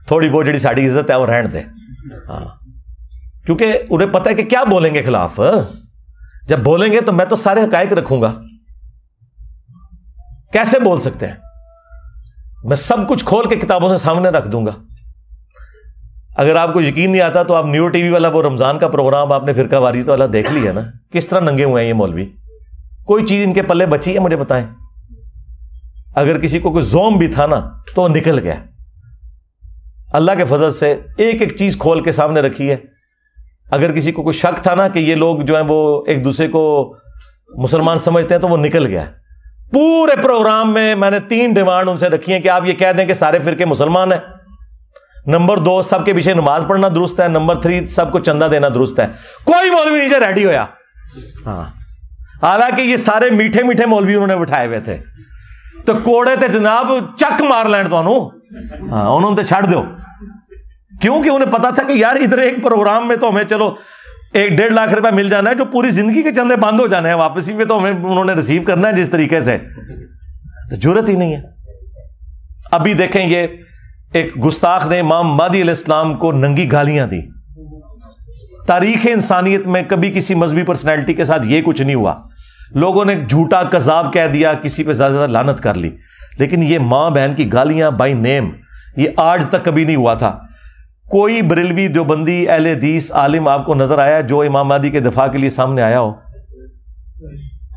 تھوڑی بہت جڑی ساری عزت ہے وہ رہن دے. ہاں کیونکہ انہیں پتہ ہے کہ کیا بولیں گے خلاف. جب بولیں گے تو میں تو سارے حقائق رکھوں گا. کیسے بول سکتے ہیں؟ میں سب کچھ کھول کے کتابوں سے سامنے رکھ دوں گا. اگر آپ کو یقین نہیں آتا تو آپ نیو ٹی وی والا وہ رمضان کا پروگرام آپ نے فرقہ واریت والا دیکھ لیا نا, کس طرح ننگے ہوئے ہیں یہ مولوی. کوئی چیز ان کے پلے بچی ہے مجھے بتائیں؟ اگر کسی کو کوئی زوم بھی تھا نا تو وہ نکل گیا. اللہ کے فضل سے ایک ایک چیز کھول کے سامنے رکھی ہے. اگر کسی کو کوئی شک تھا نا کہ یہ لوگ جو ہیں وہ ایک دوسرے کو مسلمان سمجھتے ہیں تو وہ نکل گیا. پورے پروگرام میں نے 3 ڈیمانڈ ان سے رکھی ہیں کہ آپ یہ کہہ دیں کہ سارے فرقے مسلمان ہیں. نمبر 2 سب کے پیچھے نماز پڑھنا درست ہے. نمبر 3 سب کو چندہ دینا درست ہے. کوئی مولوی نیچے ریڈی ہویا. ہاں حالانکہ یہ سارے میٹھے میٹھے مولوی انہوں نے بٹھائے ہوئے تھے تو کوڑے تھے جناب چک مار لین تو ہاں انہوں نے چھڑ دو. کیونکہ انہیں پتا تھا کہ یار ادھر ایک پروگرام میں تو ہمیں چلو 1-1.5 لاکھ روپے مل جانا ہے, جو پوری زندگی کے چندے بند ہو جانے ہیں واپسی پہ تو ہمیں انہوں نے ریسیو کرنا ہے جس طریقے سے. ضرورت ہی نہیں ہے. ابھی دیکھیں یہ ایک گستاخ نے امام مہدی علیہ السلام کو ننگی گالیاں دی. تاریخ انسانیت میں کبھی کسی مذہبی پرسنالٹی کے ساتھ یہ کچھ نہیں ہوا. لوگوں نے جھوٹا کذاب کہہ دیا, کسی پہ زیادہ لعنت کر لی. لیکن یہ ماں بہن کی گالیاں بائی نیم یہ آج تک کبھی نہیں ہوا تھا. کوئی بریلوی دیوبندی اہل حدیث عالم آپ کو نظر آیا جو امام مہدی کے دفاع کے لیے سامنے آیا ہو,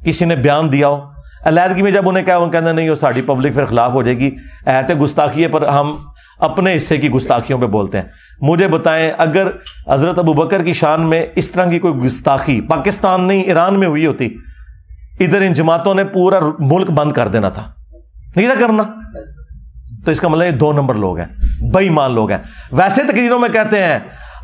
کسی نے بیان دیا ہو؟ علیحدگی میں جب انہیں کہا وہ کہتے نہیں وہ ساری پبلک پھر خلاف ہو جائے گی, ایت گستاخی ہے, پر ہم اپنے حصے کی گستاخیوں پہ بولتے ہیں. مجھے بتائیں اگر حضرت ابوبکر کی شان میں اس طرح کی کوئی گستاخی پاکستان نہیں ایران میں ہوئی ہوتی, ادھر ان جماعتوں نے پورا ملک بند کر دینا تھا. نہیں تھا کرنا. تو اس کا مطلب یہ 2 نمبر لوگ ہیں, بے ایمان لوگ ہیں. ویسے تقریروں میں کہتے ہیں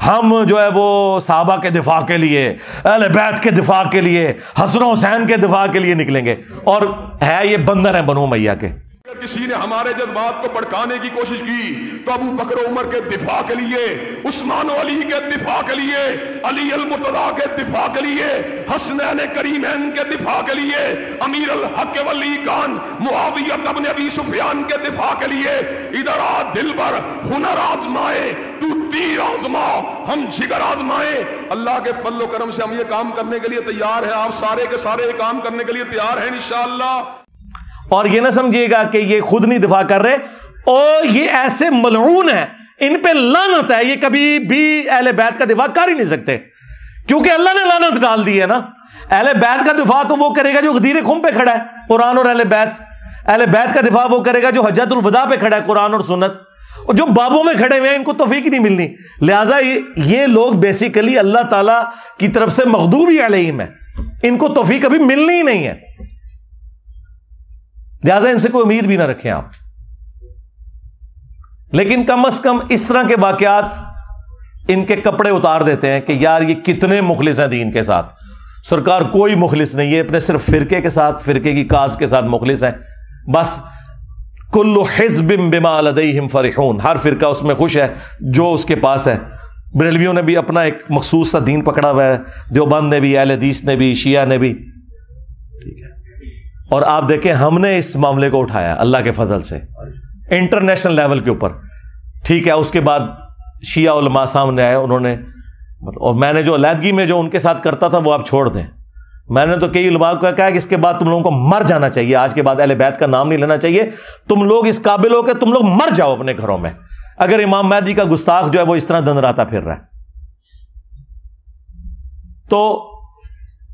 ہم جو ہے وہ صحابہ کے دفاع کے لیے, اہل بیت کے دفاع کے لیے, حسن و حسین کے دفاع کے لیے نکلیں گے, اور ہے یہ بندر ہیں بنو امیہ کے. کسی نے ہمارے جذبات کو بھڑکانے کی کوشش کی تو ابو بکر و عمر کے دفاع کے لیے, عثمان و علی کے دفاع کے لیے, علی المرتضیٰ کے دفاع کے لیے, حسنین کریمین کے دفاع کے لیے, امیر الحق ولی خان معاویہ بن ابی سفیان کے دفاع کے لیے, ادھر آ دل بر ہنر آزمائے تو تیر آزما ہم جگر آزمائے. اللہ کے فضل و کرم سے ہم یہ کام کرنے کے لیے تیار ہیں. آپ سارے کے سارے یہ کام کرنے کے لیے تیار ہیں انشاءاللہ. اور یہ نہ سمجھیے گا کہ یہ خود نہیں دفاع کر رہے, اور یہ ایسے ملعون ہیں, ان پہ لعنت ہے, یہ کبھی بھی اہل بیت کا دفاع کر ہی نہیں سکتے, کیونکہ اللہ نے لعنت ڈال دی ہے نا. اہل بیت کا دفاع تو وہ کرے گا جو غدیر خم پہ کھڑا ہے, قرآن اور اہل بیت. اہل بیت کا دفاع وہ کرے گا جو حجۃ الوداع پہ کھڑا ہے, قرآن اور سنت. اور جو بابوں میں کھڑے ہوئے ہیں ان کو توفیق ہی نہیں ملنی. لہٰذا یہ لوگ بیسیکلی اللہ تعالیٰ کی طرف سے مغضوب علیہم ہے, ان کو توفیق کبھی ملنی ہی نہیں ہے. لہٰذا ان سے کوئی امید بھی نہ رکھیں آپ. لیکن کم از کم اس طرح کے واقعات ان کے کپڑے اتار دیتے ہیں کہ یار یہ کتنے مخلص ہیں دین کے ساتھ. سرکار کوئی مخلص نہیں ہے, اپنے صرف فرقے کے ساتھ, فرقے کی کاز کے ساتھ مخلص ہیں. بس کل حزب بما لدیہم فرحون, ہر فرقہ اس میں خوش ہے جو اس کے پاس ہے. بریلویوں نے بھی اپنا ایک مخصوص سا دین پکڑا ہوا ہے, دیوبند نے بھی, اہل حدیث نے بھی, شیعہ نے بھی. ٹھیک ہے. اور آپ دیکھیں ہم نے اس معاملے کو اٹھایا اللہ کے فضل سے انٹرنیشنل لیول کے اوپر. ٹھیک ہے. اس کے بعد شیعہ علماء سامنے آئے, انہوں نے اور میں نے جو علیحدگی میں جو ان کے ساتھ کرتا تھا وہ آپ چھوڑ دیں. میں نے تو کئی علماء کو کہا کہ اس کے بعد تم لوگوں کو مر جانا چاہیے، آج کے بعد اہل بیت کا نام نہیں لینا چاہیے، تم لوگ اس قابل ہو کہ تم لوگ مر جاؤ اپنے گھروں میں، اگر امام مہدی کا گستاخ جو ہے وہ اس طرح دندراتا پھر رہا ہے۔ تو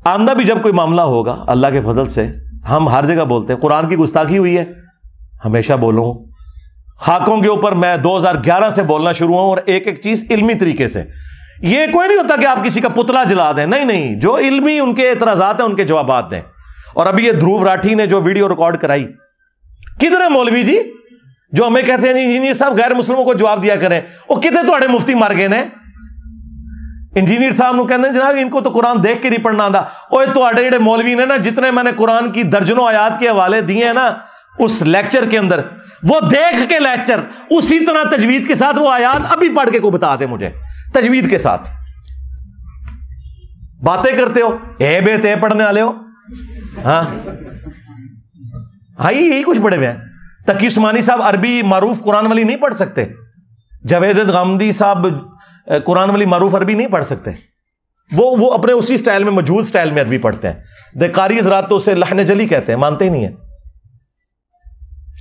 آئندہ بھی جب کوئی معاملہ ہوگا اللہ کے فضل سے، ہم ہر جگہ بولتے ہیں قرآن کی گستاخی ہوئی ہے، ہمیشہ بولوں، خاکوں کے اوپر میں 2011 سے بولنا شروع ہوں، اور ایک ایک چیز علمی طریقے سے، یہ کوئی نہیں ہوتا کہ آپ کسی کا پتلا جلا دیں، نہیں نہیں، جو علمی ان کے اعتراضات ہیں ان کے جوابات دیں۔ اور ابھی یہ دھروو راٹھی نے جو ویڈیو ریکارڈ کرائی، کدھر ہے مولوی جی جو ہمیں کہتے ہیں انجینئر صاحب غیر مسلموں کو جواب دیا کریں، وہ کتنے تھوڑے مفتی مر گئے نے؟ انجینئر صاحب نو کہتے ہیں جناب ان کو تو قرآن دیکھ کے نہیں پڑھنا آتا۔ اوے تھوڑے جڑے مولوی نے نا، جتنے میں نے قرآن کی درجنوں آیات کے حوالے دیے ہیں نا اس لیکچر کے اندر، وہ دیکھ کے لیکچر اسی طرح تجوید کے ساتھ وہ آیات ابھی پڑھ کے کو بتا دے مجھے، تجوید کے ساتھ باتیں کرتے ہو، اے بے تے پڑھنے والے ہو۔ ہاں ہاں یہی کچھ پڑھے ہوئے ہیں۔ تقی عثمانی صاحب عربی معروف قرآن والی نہیں پڑھ سکتے، جاوید غامدی صاحب قرآن والی معروف عربی نہیں پڑھ سکتے، وہ اپنے اسی سٹائل میں، مجہول سٹائل میں عربی پڑھتے ہیں۔ قاری حضرات تو اسے لحن جلی کہتے ہیں، مانتے ہی نہیں ہیں۔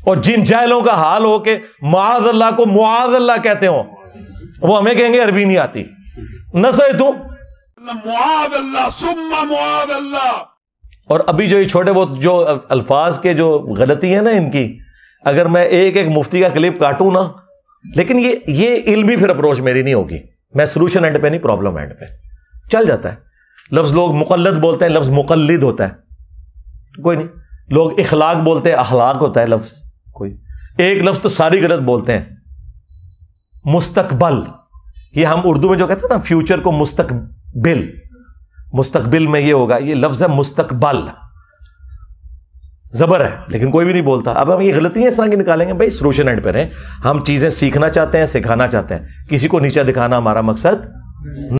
اور جن جاہلوں کا حال ہو کہ معاذ اللہ کو معاذ اللہ کہتے ہوں، وہ ہمیں کہیں گے عربی نہیں آتی، نہ سوئے تو معاذ اللہ ثم معاذ اللہ۔ اور ابھی جو یہ چھوٹے بہت جو الفاظ کے جو غلطی ہے نا ان کی، اگر میں ایک ایک مفتی کا کلپ کاٹوں نا، لیکن یہ علمی پھر اپروچ میری نہیں ہوگی، میں سلوشن اینڈ پہ نہیں، پرابلم اینڈ پہ چل جاتا ہے۔ لفظ لوگ مقلد بولتے ہیں، لفظ مقلد ہوتا ہے، کوئی نہیں۔ لوگ اخلاق بولتے ہیں، اخلاق ہوتا ہے لفظ، کوئی ایک لفظ تو ساری غلط بولتے ہیں۔ مستقبل، یہ ہم اردو میں جو کہتے ہیں نا فیوچر کو مستقبل، مستقبل میں یہ ہوگا، یہ لفظ ہے مستقبل، زبر ہے لیکن کوئی بھی نہیں بولتا۔ اب ہم یہ غلطیاں اس طرح کی نکالیں گے، بھائی سلوشن اینڈ پہ رہیں، ہم چیزیں سیکھنا چاہتے ہیں، سکھانا چاہتے ہیں، کسی کو نیچا دکھانا ہمارا مقصد